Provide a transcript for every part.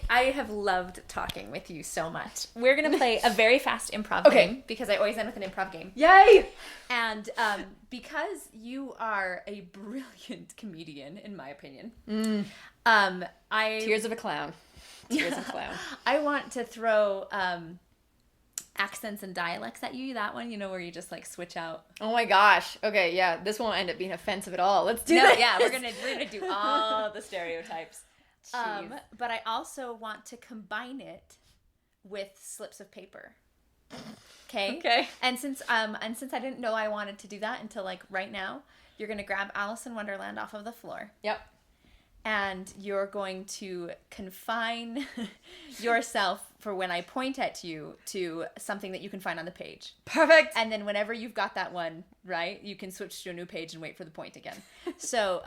I have loved talking with you so much. We're going to play a very fast improv game because I always end with an improv game. Yay! And because you are a brilliant comedian, in my opinion, Tears of a clown. Tears of a clown. I want to throw accents and dialects at you. That one, where you just like switch out. Oh my gosh. Okay, yeah, this won't end up being offensive at all. Let's do this. Yeah, we're gonna do all the stereotypes. Jeez. But I also want to combine it with slips of paper. Okay. Okay. And since I didn't know I wanted to do that until like right now, you're gonna grab Alice in Wonderland off of the floor. Yep. And you're going to confine yourself for when I point at you to something that you can find on the page. Perfect. And then whenever you've got that one, right, you can switch to a new page and wait for the point again. So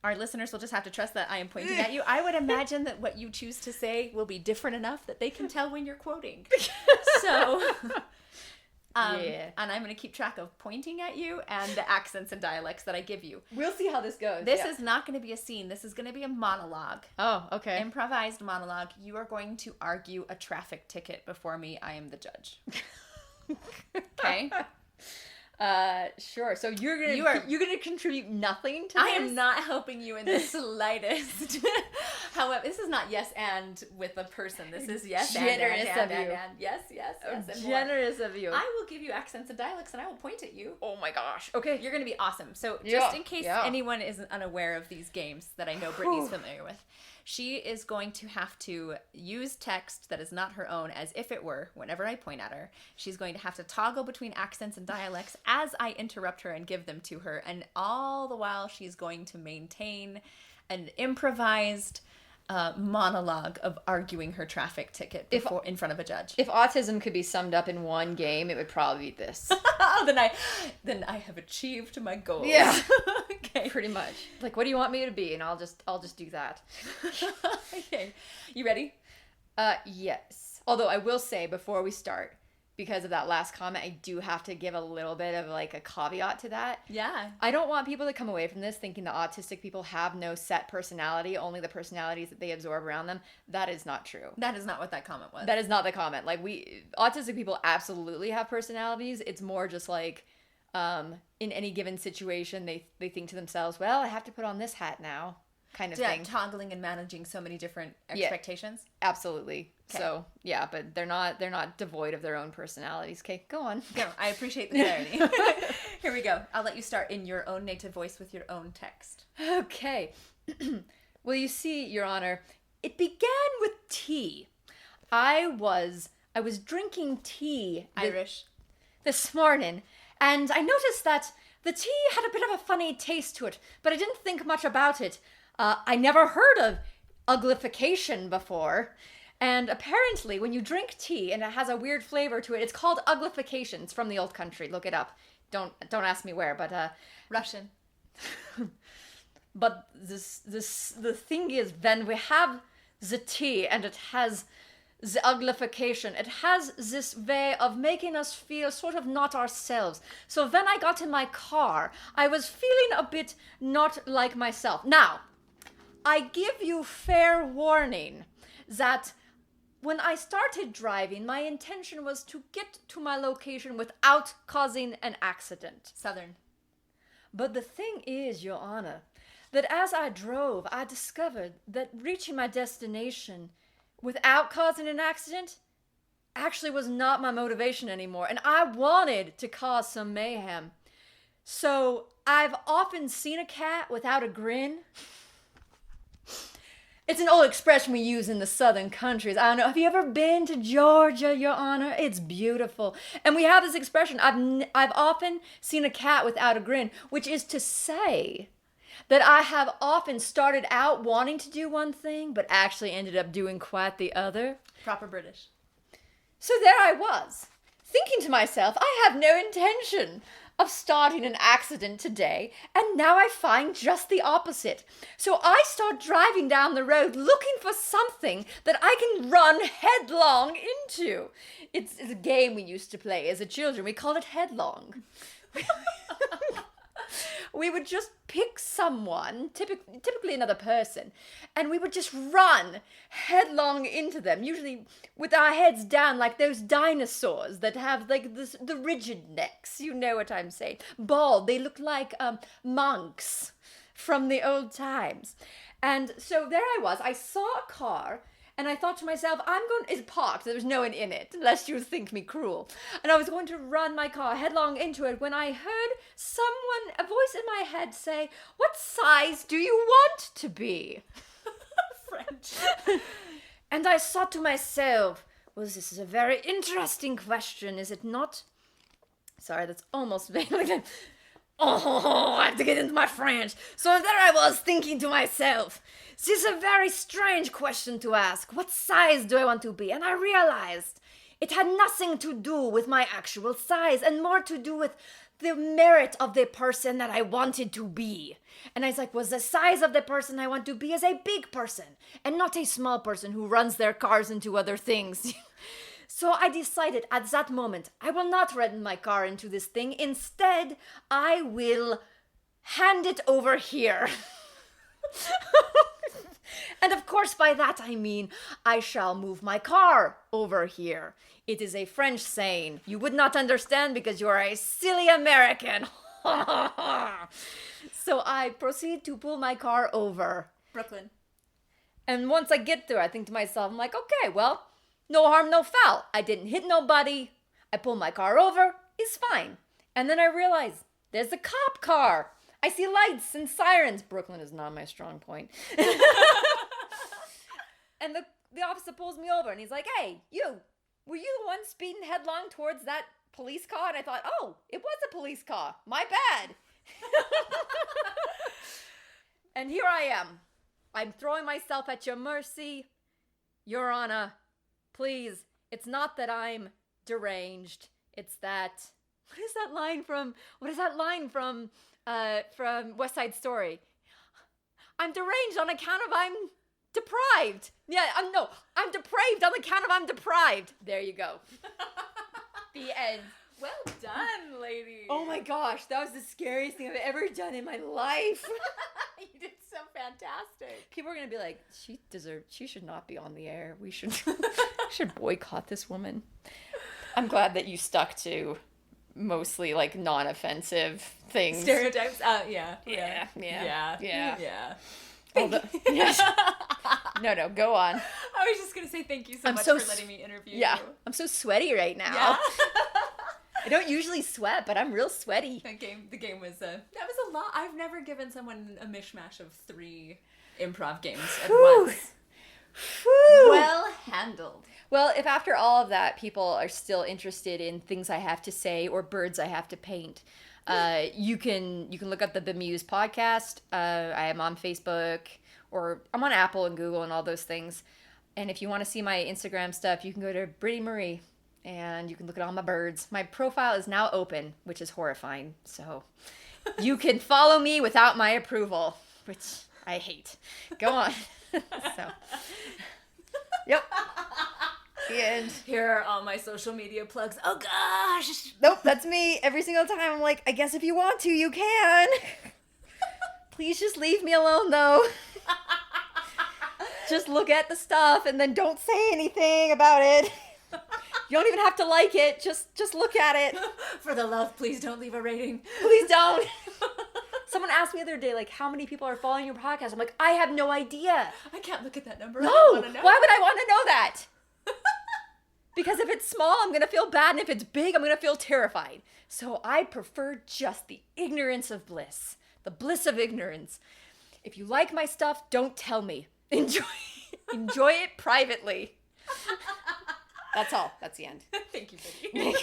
our listeners will just have to trust that I am pointing at you. I would imagine that what you choose to say will be different enough that they can tell when you're quoting. So... And I'm going to keep track of pointing at you and the accents and dialects that I give you. We'll see how this goes. This is not going to be a scene. This is going to be a monologue. Oh, okay. Improvised monologue. You are going to argue a traffic ticket before me. I am the judge. Okay? Sure. So you're gonna contribute nothing to this? I am not helping you in the slightest. However, this is not yes and with a person. This is yes generous and of you. And yes, and generous of you. I will give you accents and dialects, and I will point at you. Oh my gosh. Okay. You're gonna be awesome. So just in case anyone isn't unaware of these games that I know Brittany's familiar with, she is going to have to use text that is not her own as if it were whenever I point at her. She's going to have to toggle between accents and dialects as I interrupt her and give them to her. And all the while she's going to maintain an improvised monologue of arguing her traffic ticket in front of a judge. If autism could be summed up in one game, it would probably be this. then I have achieved my goals. Yeah. Okay. Pretty much. Like, what do you want me to be? And I'll just do that. Okay. You ready? Yes. Although I will say before we start, because of that last comment, I do have to give a little bit of like a caveat to that. Yeah. I don't want people to come away from this thinking that autistic people have no set personality, only the personalities that they absorb around them. That is not true. That is not what that comment was. That is not the comment. Like autistic people absolutely have personalities. It's more just like, in any given situation, they think to themselves, well, I have to put on this hat now, kind of thing. Toggling and managing so many different expectations. Yeah, absolutely. Okay. So yeah, but they're not devoid of their own personalities. Okay, go on. No, I appreciate the clarity. Here we go. I'll let you start in your own native voice with your own text. Okay. Well, you see, Your Honor, it began with tea. I was drinking tea. Irish. This morning, and I noticed that the tea had a bit of a funny taste to it, but I didn't think much about it. I never heard of uglification before, and apparently when you drink tea and it has a weird flavor to it, it's called uglification. It's from the old country. Look it up. Don't ask me where, but Russian. But the thing is, when we have the tea and it has the uglification, it has this way of making us feel sort of not ourselves. So when I got in my car, I was feeling a bit not like myself. Now, I give you fair warning that when I started driving, my intention was to get to my location without causing an accident. Southern. But the thing is, Your Honor, that as I drove, I discovered that reaching my destination without causing an accident actually was not my motivation anymore, and I wanted to cause some mayhem. So I've often seen a cat without a grin. It's an old expression we use in the southern countries. I don't know. Have you ever been to Georgia, Your Honor? It's beautiful. And we have this expression, I've often seen a cat without a grin, which is to say that I have often started out wanting to do one thing, but actually ended up doing quite the other. Proper British. So there I was, thinking to myself, I have no intention of starting an accident today, and now I find just the opposite. So I start driving down the road looking for something that I can run headlong into. It's a game we used to play as a children. We called it headlong. we would just pick someone, typically another person, and we would just run headlong into them, usually with our heads down like those dinosaurs that have like the rigid necks. You know what I'm saying? Bald. They look like monks from the old times. And so there I was. I saw a car. And I thought to myself, it's parked, there was no one in it, lest you think me cruel. And I was going to run my car headlong into it when I heard a voice in my head say, "What size do you want to be?" French. And I thought to myself, well, this is a very interesting question, is it not? Sorry, that's almost like oh, I have to get into my French. So there I was thinking to myself, this is a very strange question to ask. What size do I want to be? And I realized it had nothing to do with my actual size and more to do with the merit of the person that I wanted to be. And I was like, the size of the person I want to be is a big person and not a small person who runs their cars into other things. So I decided at that moment, I will not run my car into this thing. Instead, I will hand it over here. And of course, by that I mean, I shall move my car over here. It is a French saying. You would not understand because you are a silly American. So I proceed to pull my car over. Brooklyn. And once I get there, I think to myself, I'm like, okay, well, no harm, no foul. I didn't hit nobody. I pull my car over. It's fine. And then I realize there's a cop car. I see lights and sirens. Brooklyn is not my strong point. And the officer pulls me over and he's like, "Hey, were you the one speeding headlong towards that police car?" And I thought, oh, it was a police car. My bad. And here I am. I'm throwing myself at your mercy. Your Honor, please, it's not that I'm deranged. It's that, what is that line from West Side Story? I'm deranged on account of I'm deprived. Yeah, I'm depraved on account of I'm deprived. There you go. The end. Well done, lady. Oh my gosh, that was the scariest thing I've ever done in my life. You did so fantastic. People are gonna be like, she should not be on the air. We should boycott this woman. I'm glad that you stuck to mostly like non-offensive things. Stereotypes. Yeah. Yes. No, go on. I was just gonna say thank you so much for letting me interview you. Yeah, I'm so sweaty right now. Yeah. I don't usually sweat, but I'm real sweaty. The game was that was a lot. I've never given someone a mishmash of 3 improv games at once. Whew. Well handled. Well, if after all of that people are still interested in things I have to say or birds I have to paint, you can look up the Bemused Podcast. I am on Facebook, or I'm on Apple and Google and all those things. And if you want to see my Instagram stuff, you can go to Britty Marie. And you can look at all my birds. My profile is now open, which is horrifying. So you can follow me without my approval, which I hate. Go on. So, yep. The end. Here are all my social media plugs. Oh gosh. Nope, that's me. Every single time I'm like, I guess if you want to, you can. Please just leave me alone, though. Just look at the stuff and then don't say anything about it. You don't even have to like it. Just look at it. For the love, please don't leave a rating. Please don't. Someone asked me the other day, like, how many people are following your podcast? I'm like, I have no idea. I can't look at that number. No. Why would I want to know that? Because if it's small, I'm going to feel bad. And if it's big, I'm going to feel terrified. So I prefer just the ignorance of bliss. The bliss of ignorance. If you like my stuff, don't tell me. Enjoy it privately. That's all. That's the end. Thank you, Britty.